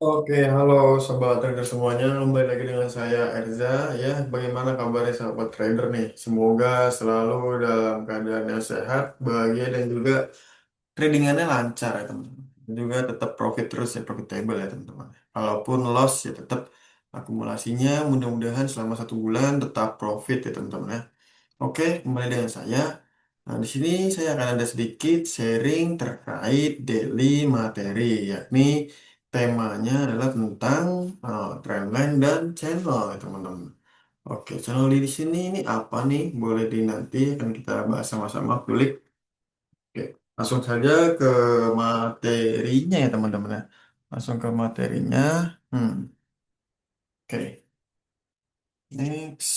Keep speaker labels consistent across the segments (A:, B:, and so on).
A: Oke, halo sobat trader semuanya. Kembali lagi dengan saya Erza. Ya, bagaimana kabarnya sahabat trader nih? Semoga selalu dalam keadaan yang sehat, bahagia dan juga tradingannya lancar ya teman-teman. Dan juga tetap profit terus ya, profitable ya teman-teman. Kalaupun loss ya tetap akumulasinya mudah-mudahan selama 1 bulan tetap profit ya teman-teman ya. Oke, kembali dengan saya. Nah, di sini saya akan ada sedikit sharing terkait daily materi, yakni temanya adalah tentang trendline dan channel, ya, teman-teman. Oke, channel di sini ini apa nih? Boleh di nanti akan kita bahas sama-sama, klik. Oke, langsung saja ke materinya ya, teman-teman ya. Langsung ke materinya. Hmm, oke, next.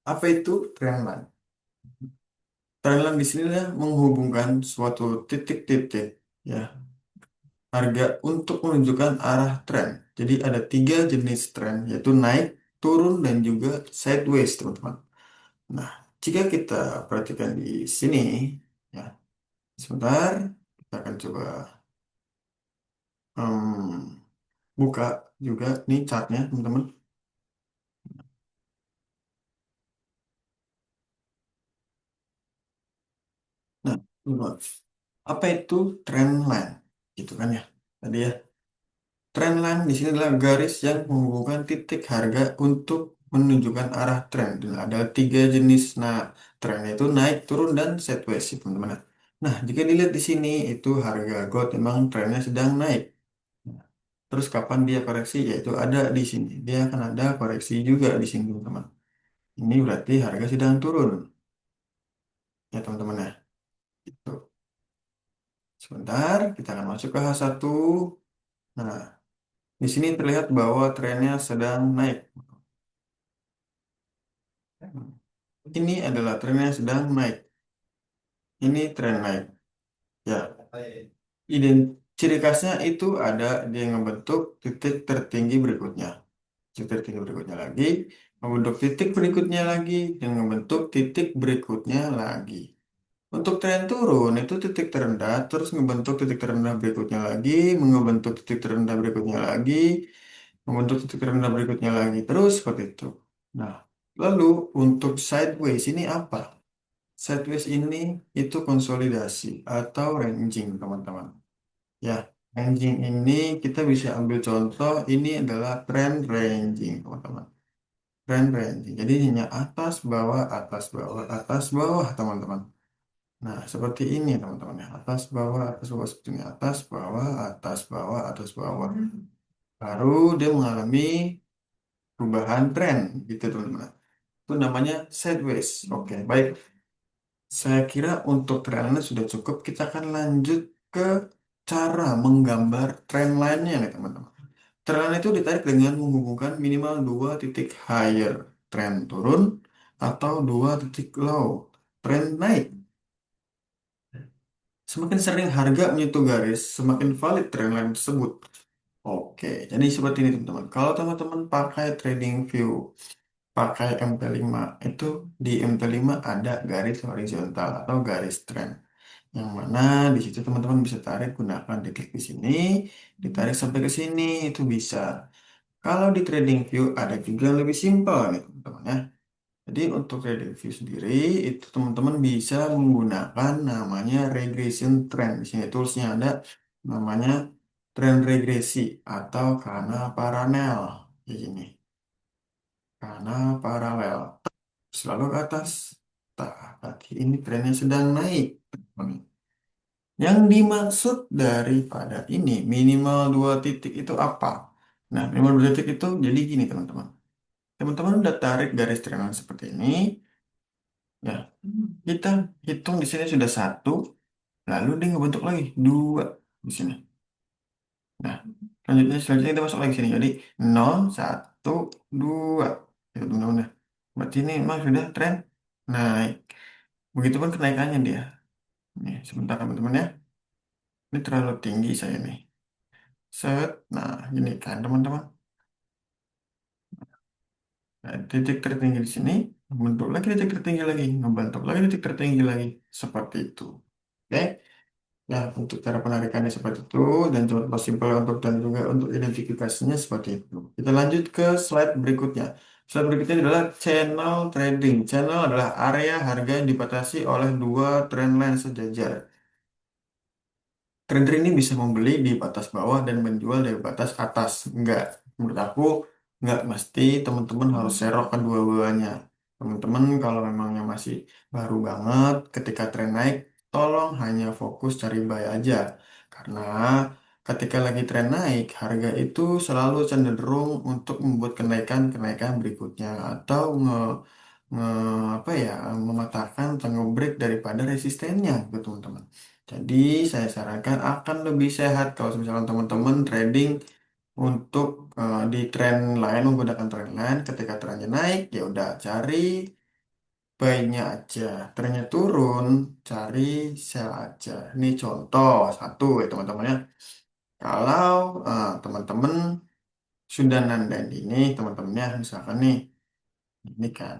A: Apa itu trendline? Thailand di sini ya menghubungkan suatu titik-titik ya harga untuk menunjukkan arah tren. Jadi ada 3 jenis tren yaitu naik, turun dan juga sideways teman-teman. Nah, jika kita perhatikan di sini ya sebentar kita akan coba em, buka juga nih chartnya teman-teman. Nah, teman-teman, apa itu trend line? Gitu kan ya. Tadi ya. Trendline di sini adalah garis yang menghubungkan titik harga untuk menunjukkan arah tren. Dan ada 3 jenis. Nah, tren itu naik, turun, dan sideways, ya, teman-teman. Nah, jika dilihat di sini, itu harga gold memang trennya sedang naik. Nah, terus kapan dia koreksi? Yaitu ada di sini. Dia akan ada koreksi juga di sini, teman-teman. Ini berarti harga sedang turun, ya, teman-teman. Ya, itu. Sebentar, kita akan masuk ke H1. Nah, di sini terlihat bahwa trennya sedang naik. Ini adalah tren yang sedang naik. Ini tren naik. Ya, ciri khasnya itu ada dia membentuk titik tertinggi berikutnya. Titik tertinggi berikutnya lagi, membentuk titik berikutnya lagi, dan membentuk titik berikutnya lagi. Untuk tren turun itu titik terendah, terus membentuk titik terendah berikutnya lagi, membentuk titik terendah berikutnya lagi, membentuk titik terendah berikutnya lagi, terus seperti itu. Nah, lalu untuk sideways ini apa? Sideways ini itu konsolidasi atau ranging, teman-teman. Ya, ranging ini kita bisa ambil contoh, ini adalah trend ranging, teman-teman. Trend ranging. Jadi hanya atas, bawah, atas, bawah, teman-teman. Nah, seperti ini, teman-teman. Ya. Atas, bawah, seperti ini. Atas, bawah, atas, bawah, atas, bawah. Baru dia mengalami perubahan tren, gitu, teman-teman. Itu namanya sideways. Oke, baik. Saya kira untuk trendnya sudah cukup. Kita akan lanjut ke cara menggambar trend line-nya nih teman-teman. Trend line itu ditarik dengan menghubungkan minimal 2 titik higher trend turun atau 2 titik low trend naik. Semakin sering harga menyentuh garis, semakin valid trend line tersebut. Oke, jadi seperti ini teman-teman. Kalau teman-teman pakai TradingView, pakai MT5, itu di MT5 ada garis horizontal atau garis trend. Yang mana di situ teman-teman bisa tarik gunakan diklik di sini, ditarik sampai ke sini itu bisa. Kalau di TradingView ada juga yang lebih simpel nih teman-teman ya. Jadi untuk TradingView sendiri itu teman-teman bisa menggunakan namanya regression trend. Di sini toolsnya ada namanya trend regresi atau kanal paralel. Ini kanal paralel. Selalu ke atas. Tak, berarti ini trennya sedang naik. Yang dimaksud daripada ini minimal 2 titik itu apa? Nah, minimal 2 titik itu jadi gini teman-teman. Teman-teman udah tarik garis terangan seperti ini. Ya, kita hitung di sini sudah satu, lalu dia ngebentuk lagi dua di sini. Nah, selanjutnya kita masuk lagi sini. Jadi 0, 1, 2. Itu teman-teman ya. Berarti ini memang sudah tren naik. Begitupun kenaikannya dia. Nih, sebentar teman-teman ya. Ini terlalu tinggi saya nih. Set. Nah, ini kan teman-teman. Nah, titik tertinggi di sini, membentuk lagi titik tertinggi lagi, membentuk lagi titik tertinggi lagi, seperti itu. Oke, Ya, untuk cara penarikannya seperti itu dan contoh simpel untuk dan juga untuk identifikasinya seperti itu. Kita lanjut ke slide berikutnya. Slide berikutnya adalah channel trading. Channel adalah area harga yang dibatasi oleh dua trendline sejajar. Trader ini bisa membeli di batas bawah dan menjual dari batas atas. Enggak, menurut aku enggak mesti teman-teman harus serok kedua-duanya. Teman-teman kalau memangnya masih baru banget ketika tren naik, tolong hanya fokus cari buy aja. Karena ketika lagi tren naik, harga itu selalu cenderung untuk membuat kenaikan-kenaikan berikutnya atau nge apa ya mematahkan atau nge-break daripada resistennya gitu teman-teman. Jadi saya sarankan akan lebih sehat kalau misalkan teman-teman trading untuk di tren lain menggunakan tren lain ketika trennya naik ya udah cari buy-nya aja. Trennya turun cari sell aja. Ini contoh satu ya teman-teman ya. Kalau teman-teman sudah nandain ini teman-temannya misalkan nih ini kan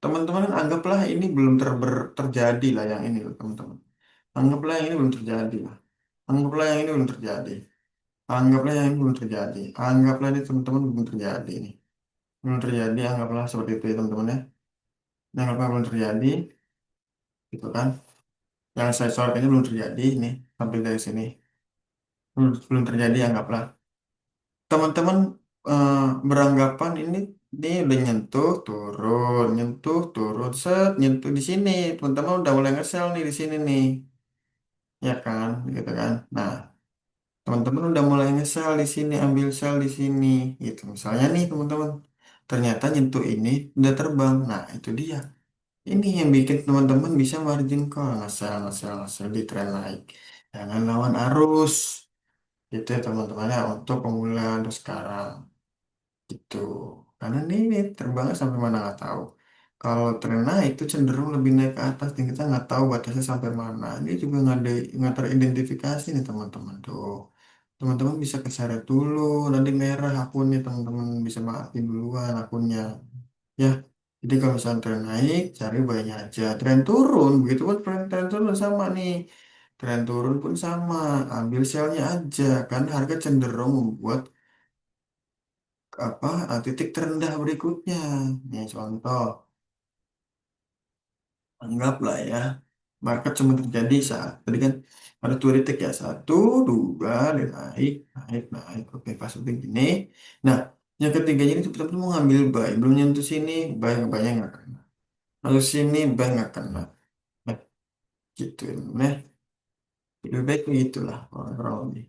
A: teman-teman anggaplah ini belum terjadi lah yang ini loh teman-teman. Anggaplah yang ini belum terjadi lah. Anggaplah yang ini belum terjadi. Anggaplah yang ini belum terjadi. Anggaplah ini teman-teman belum terjadi nih. Belum terjadi, anggaplah seperti itu ya teman-teman ya. Anggaplah belum terjadi, gitu kan. Yang saya sorot ini belum terjadi nih, sampai dari sini. Belum terjadi, anggaplah. Teman-teman eh, beranggapan ini udah nyentuh, turun, set, nyentuh di sini. Teman-teman udah mulai nge-sell nih di sini nih. Ya kan, gitu kan. Nah, teman-teman udah mulai nge-sell di sini, ambil sell di sini, gitu. Misalnya nih teman-teman, ternyata nyentuh ini udah terbang. Nah, itu dia. Ini yang bikin teman-teman bisa margin call, nge-sell, nge-sell, nge-sell di tren naik. Jangan lawan arus. Itu ya teman-teman ya, untuk pemula untuk sekarang. Gitu. Karena ini terbangnya sampai mana nggak tahu. Kalau tren naik itu cenderung lebih naik ke atas dan kita nggak tahu batasnya sampai mana. Ini juga nggak teridentifikasi nih teman-teman tuh. Teman-teman bisa keseret dulu, nanti merah akunnya teman-teman bisa maafin duluan akunnya. Ya, jadi kalau misalnya tren naik, cari banyak aja. Tren turun, begitu pun tren turun sama nih. Tren turun pun sama, ambil selnya aja. Karena harga cenderung membuat titik terendah berikutnya. Nih contoh, anggaplah ya, market cuma terjadi saat tadi kan ada dua titik ya, satu, dua, dan naik, naik, naik. Oke, pas begini. Nah, yang ketiganya ini teman-teman mau ngambil buy, belum nyentuh sini, buy nggak kena. Lalu sini buy nggak kena. Nah, gitu. Nah, lebih baik begitulah orang-orang ini.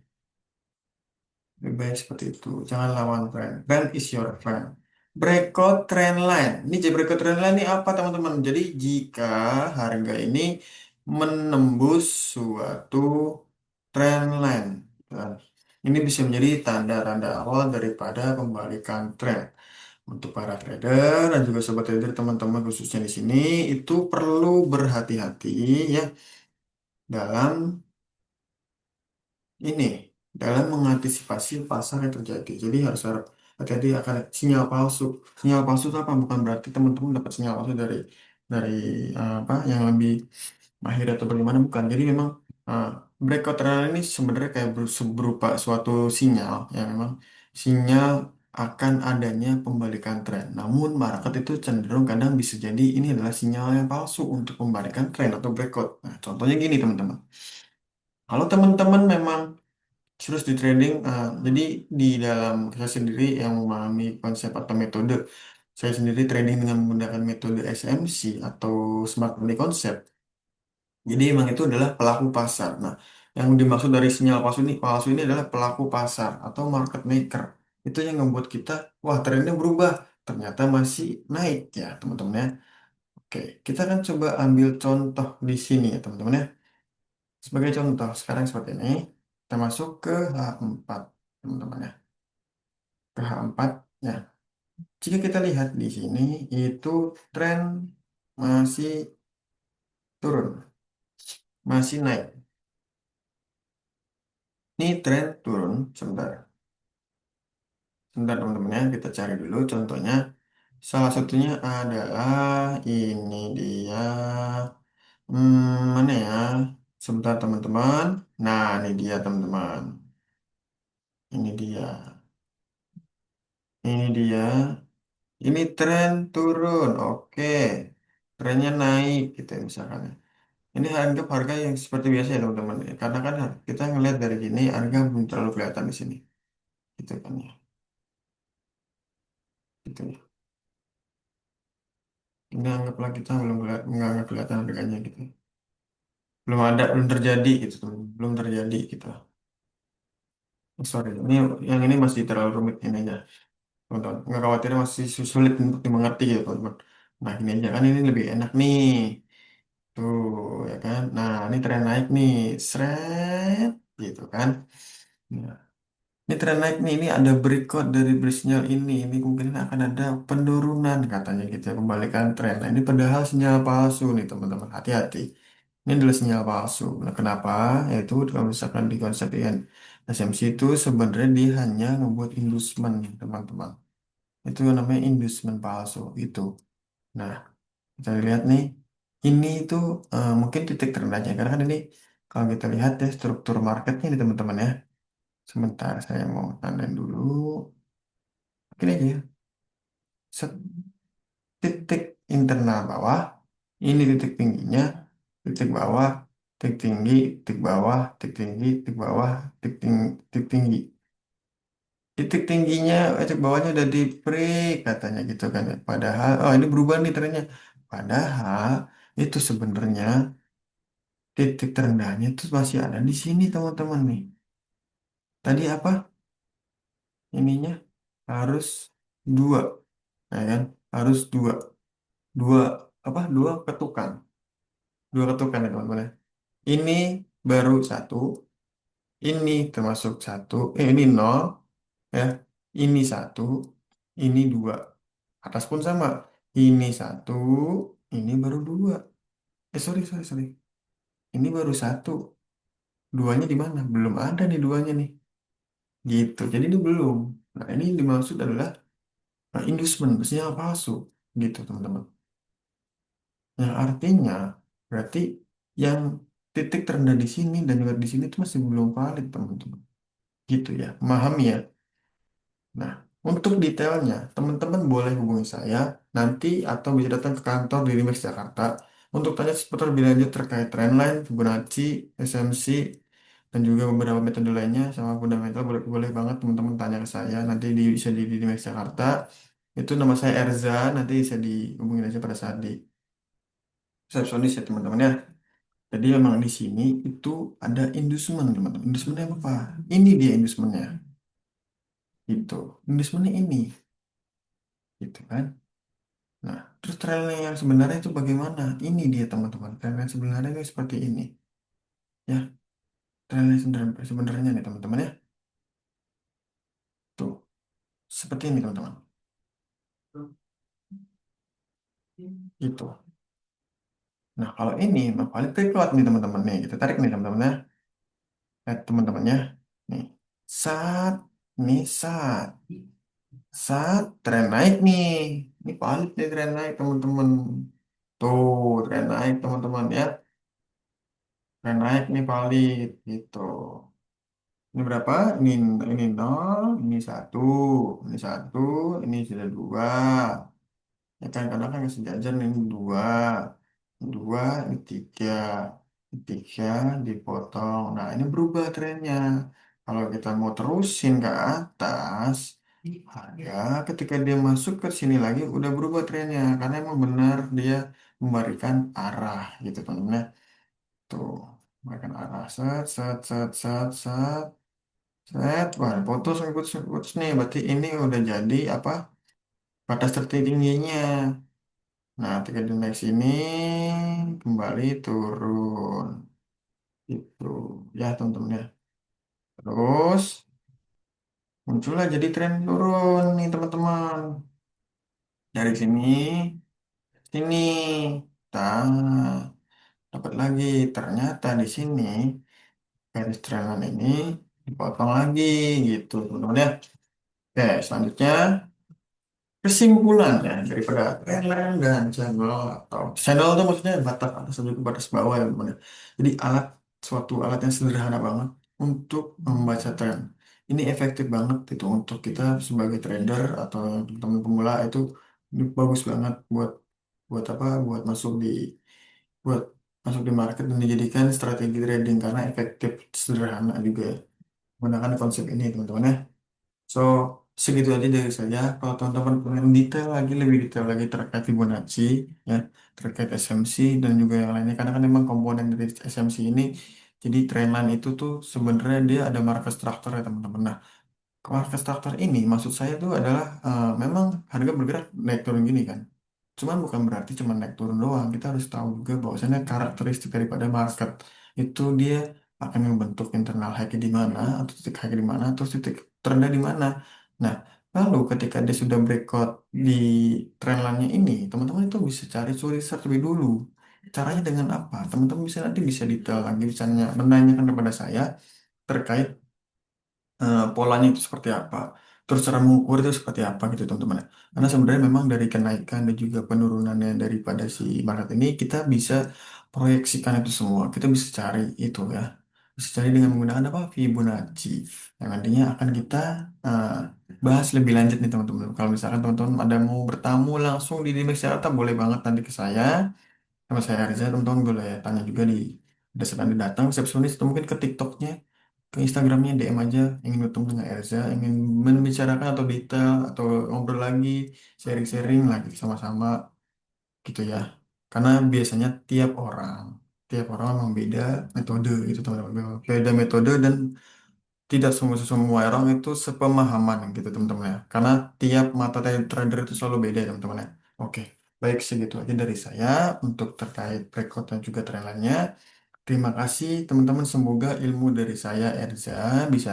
A: Lebih baik seperti itu. Jangan lawan tren. Trend is your friend. Breakout trend line. Ini jadi breakout trend line ini apa teman-teman? Jadi jika harga ini menembus suatu trend line. Dan ini bisa menjadi tanda-tanda awal daripada pembalikan tren. Untuk para trader dan juga sobat trader teman-teman khususnya di sini itu perlu berhati-hati ya dalam ini dalam mengantisipasi pasar yang terjadi. Jadi harus harap hati-hati akan sinyal palsu. Sinyal palsu itu apa? Bukan berarti teman-teman dapat sinyal palsu dari yang lebih mahir atau bagaimana bukan. Jadi memang uh, breakout run ini sebenarnya kayak berupa suatu sinyal yang memang sinyal akan adanya pembalikan tren. Namun market itu cenderung kadang bisa jadi ini adalah sinyal yang palsu untuk pembalikan tren atau breakout. Nah, contohnya gini teman-teman. Kalau teman-teman memang terus di trading, jadi di dalam saya sendiri yang memahami konsep atau metode, saya sendiri trading dengan menggunakan metode SMC atau Smart Money Concept. Jadi memang itu adalah pelaku pasar. Nah, yang dimaksud dari sinyal palsu ini adalah pelaku pasar atau market maker. Itu yang membuat kita, wah trennya berubah, ternyata masih naik ya teman-teman ya. Oke, kita akan coba ambil contoh di sini ya teman-teman ya. Sebagai contoh, sekarang seperti ini, kita masuk ke H4 teman-teman ya. Ke H4 ya. Jika kita lihat di sini itu tren masih turun, masih naik. Ini tren turun sebentar. Sebentar teman-teman ya, kita cari dulu contohnya. Salah satunya adalah ini dia. Mana ya? Sebentar teman-teman. Nah, ini dia teman-teman. Ini dia. Ini dia. Ini tren turun. Oke. Trennya naik gitu ya misalkan, ya. Ini harga harga yang seperti biasa ya teman-teman. Karena kan kita ngelihat dari gini harga belum terlalu kelihatan di sini. Gitu kan ya. Gitu ya. Ini anggaplah kita belum nggak kelihatan harganya gitu. Belum ada, belum terjadi gitu teman. Belum terjadi gitu. Sorry, ini yang ini masih terlalu rumit ini aja. Teman-teman. Nggak khawatir masih sulit untuk dimengerti gitu teman-teman. Nah ini aja kan ini lebih enak nih. Tuh ya kan. Nah ini tren naik nih. Seret gitu kan. Nah, ini tren naik nih, ini ada berikut dari sinyal ini. Ini mungkin akan ada penurunan katanya gitu ya, kembalikan tren. Nah, ini padahal sinyal palsu nih teman-teman. Hati-hati. Ini adalah sinyal palsu. Nah, kenapa? Yaitu kalau misalkan di konsep SMC itu sebenarnya dia hanya membuat inducement teman-teman. Itu yang namanya inducement palsu itu. Nah, kita lihat nih. Ini itu mungkin titik terendahnya. Karena kan ini kalau kita lihat ya struktur marketnya nih teman-teman ya. Sebentar, saya mau tandain dulu. Oke aja ya. Titik internal bawah, ini titik tingginya, titik bawah, titik tinggi, titik bawah, titik tinggi, titik bawah, titik tinggi. Titik tingginya, titik bawahnya udah di break katanya gitu kan ya. Padahal, oh ini berubah nih trennya. Padahal itu sebenarnya titik terendahnya itu masih ada di sini teman-teman nih. Tadi apa? Ininya harus dua, ya kan? Harus dua. Dua apa dua ketukan ya teman-teman ya. Ini baru satu, ini termasuk satu, ini nol ya, ini satu, ini dua, atas pun sama, ini satu, ini baru dua, sorry sorry sorry, ini baru satu, duanya di mana, belum ada nih duanya nih gitu, jadi ini belum. Nah ini yang dimaksud adalah inducement, sinyal palsu gitu teman-teman. Yang artinya berarti yang titik terendah di sini dan juga di sini itu masih belum valid teman-teman. Gitu ya, memahami ya. Nah, untuk detailnya teman-teman boleh hubungi saya nanti atau bisa datang ke kantor di Limex Jakarta untuk tanya seputar lebih lanjut terkait trendline, Fibonacci, SMC, dan juga beberapa metode lainnya sama fundamental boleh boleh banget teman-teman tanya ke saya nanti bisa di Limex Jakarta. Itu nama saya Erza, nanti bisa dihubungin aja pada saat di resepsionis ya teman-teman ya. Jadi memang di sini itu ada inducement teman-teman. Inducementnya apa? Ini dia inducementnya. Itu. Inducementnya ini. Gitu kan. Nah, terus trailnya yang sebenarnya itu bagaimana? Ini dia teman-teman. Trail yang sebenarnya itu seperti ini. Ya, trailnya sebenarnya nih teman-teman ya. Tuh. Seperti ini teman-teman. Itu. Nah, kalau ini balik record nih teman-teman. Nih, kita tarik nih teman-teman ya. Lihat teman-temannya. Nih. Saat. Nih saat. Saat tren naik nih. Ini valid nih tren naik teman-teman. Tuh, tren naik teman-teman ya. Tren naik nih valid gitu. Ini berapa? Ini nol, ini satu, ini sudah dua. Ya kan kadang kan sejajar nih ini dua, dua, ini tiga, ini tiga dipotong. Nah ini berubah trennya. Kalau kita mau terusin ke atas, harga ketika dia masuk ke sini lagi udah berubah trennya karena emang benar dia memberikan arah gitu teman-teman ya. Tuh, memberikan arah set set set set set set. Wah, putus putus putus nih. Berarti ini udah jadi apa? Batas tertingginya. Nah, ketika di naik sini kembali turun. Itu ya teman-teman ya. Terus muncullah jadi tren turun nih teman-teman. Dari sini, sini, dapat lagi. Ternyata di sini garis trenan ini dipotong lagi gitu teman-teman ya. Oke, selanjutnya kesimpulan ya daripada trendline dan channel atau channel itu maksudnya batas atas sampai ke batas bawah ya teman-teman ya. Jadi alat suatu alat yang sederhana banget untuk membaca tren. Ini efektif banget itu untuk kita sebagai trader atau teman pemula itu ini bagus banget buat buat apa? Buat masuk di market dan dijadikan strategi trading karena efektif, sederhana juga ya. Menggunakan konsep ini teman-teman ya. So, segitu aja dari saya. Kalau teman-teman pengen detail lagi, lebih detail lagi terkait Fibonacci, ya, terkait SMC dan juga yang lainnya. Karena kan memang komponen dari SMC ini, jadi trendline itu tuh sebenarnya dia ada market structure ya teman-teman. Nah, market structure ini maksud saya tuh adalah memang harga bergerak naik turun gini kan. Cuman bukan berarti cuma naik turun doang. Kita harus tahu juga bahwasannya karakteristik daripada market itu dia akan membentuk internal high di mana, atau titik high di mana, atau titik terendah di mana. Nah, lalu ketika dia sudah breakout di trendline-nya ini, teman-teman itu bisa cari research lebih dulu. Caranya dengan apa? Teman-teman bisa nanti bisa detail lagi, misalnya menanyakan kepada saya terkait polanya itu seperti apa, terus cara mengukur itu seperti apa gitu teman-teman. Karena sebenarnya memang dari kenaikan dan juga penurunannya daripada si market ini kita bisa proyeksikan itu semua, kita bisa cari itu ya, bisa cari dengan menggunakan apa Fibonacci yang nantinya akan kita eh, bahas lebih lanjut nih teman-teman. Kalau misalkan teman-teman ada mau bertamu langsung di Dimex Jakarta boleh banget nanti ke saya sama saya Arza, teman-teman boleh tanya juga di ada sedang datang resepsionis atau mungkin ke TikToknya, ke Instagramnya DM aja ingin bertemu dengan Erza, ingin membicarakan atau detail atau ngobrol lagi, sharing-sharing lagi sama-sama gitu ya. Karena biasanya tiap orang memang beda metode itu teman-teman. Beda metode dan tidak semua orang itu sepemahaman gitu teman-teman ya. Karena tiap mata trader itu selalu beda ya teman-teman ya. Oke, baik segitu aja dari saya untuk terkait record dan juga tren lainnya. Terima kasih teman-teman. Semoga ilmu dari saya Erza bisa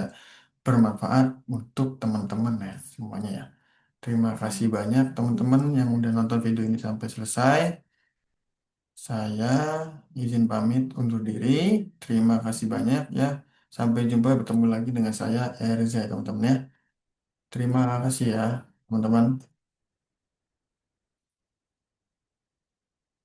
A: bermanfaat untuk teman-teman ya semuanya ya. Terima kasih banyak teman-teman yang udah nonton video ini sampai selesai. Saya izin pamit undur diri. Terima kasih banyak ya. Sampai jumpa bertemu lagi dengan saya Erza ya teman-teman ya. Terima kasih ya teman-teman.